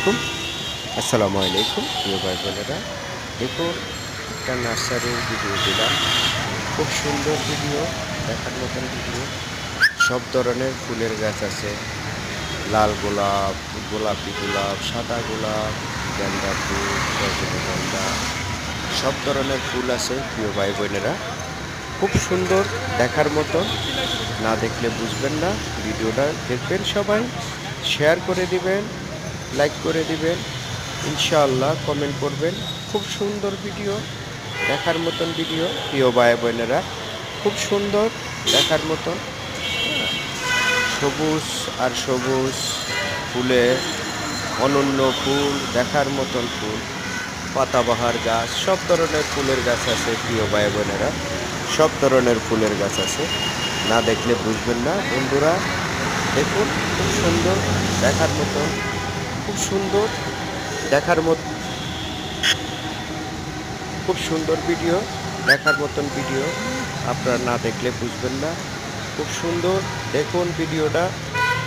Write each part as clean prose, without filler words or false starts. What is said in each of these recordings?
আলাইকুম। আসসালামু আলাইকুম প্রিয় ভাই বোনেরা। দেখুন, একটা নার্সারির ভিডিও দিলাম। খুব সুন্দর ভিডিও, দেখার মতন ভিডিও। সব ধরনের ফুলের গাছ আছে। লাল গোলাপ, গোলাপি গোলাপ, সাদা গোলাপ, গেন্দা ফুল, রজনীগন্ধা, সব ধরনের ফুল আছে প্রিয় ভাই বোনেরা। খুব সুন্দর, দেখার মতন। না দেখলে বুঝবেন না। ভিডিওটা দেখবেন সবাই, শেয়ার করে দিবেন, লাইক করে দিবেন, ইনশাআল্লাহ কমেন্ট করবেন। খুব সুন্দর ভিডিও, দেখার মতন ভিডিও প্রিয় ভাই বোনেরা। খুব সুন্দর, দেখার মতন। সবুজ আর সবুজ ফুলে অনন্য ফুল, দেখার মতন ফুল, পাতাবাহার গাছ, সব ধরনের ফুলের গাছ আছে প্রিয় ভাই বোনেরা। সব ধরনের ফুলের গাছ আছে, না দেখলে বুঝবেন না বন্ধুরা। দেখুন, খুব সুন্দর, দেখার মতন, খুব সুন্দর, দেখার মতো, খুব সুন্দর ভিডিও, দেখার মতন ভিডিও। আপনারা না দেখলে বুঝবেন না। খুব সুন্দর, দেখুন ভিডিওটা,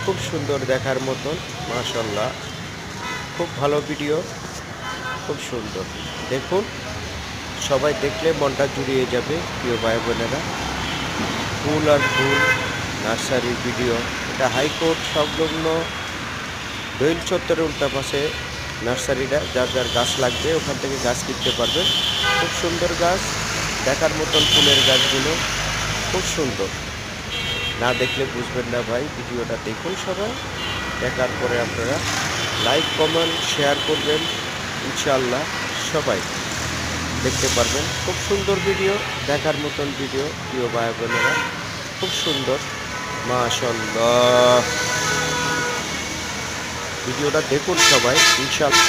খুব সুন্দর, দেখার মতন। মাশাআল্লাহ, খুব ভালো ভিডিও, খুব সুন্দর। দেখুন, সবাই দেখলে মনটা জুড়িয়ে যাবে প্রিয় ভাই বোনেরা। ফুল আর ফুল নার্সারির ভিডিও। এটা হাইকোর্ট সংলগ্ন দোয়েল চত্বরের উল্টা পাশে নার্সারিটা। যার যার গাছ লাগবে ওখান থেকে গাছ কিনতে পারবেন। খুব সুন্দর গাছ, দেখার মতন ফুলের গাছগুলো, খুব সুন্দর। না দেখলে বুঝবেন না ভাই, ভিডিওটা দেখুন সবাই। দেখার পরে আপনারা লাইক কমেন্ট শেয়ার করবেন, ইনশাআল্লাহ সবাই দেখতে পারবেন। খুব সুন্দর ভিডিও, দেখার মতন ভিডিও প্রিয় ভাই বোনেরা। খুব সুন্দর, মাশাআল্লাহ। ভিডিওটা দেখুন সবাই, ইনশাআল্লাহ।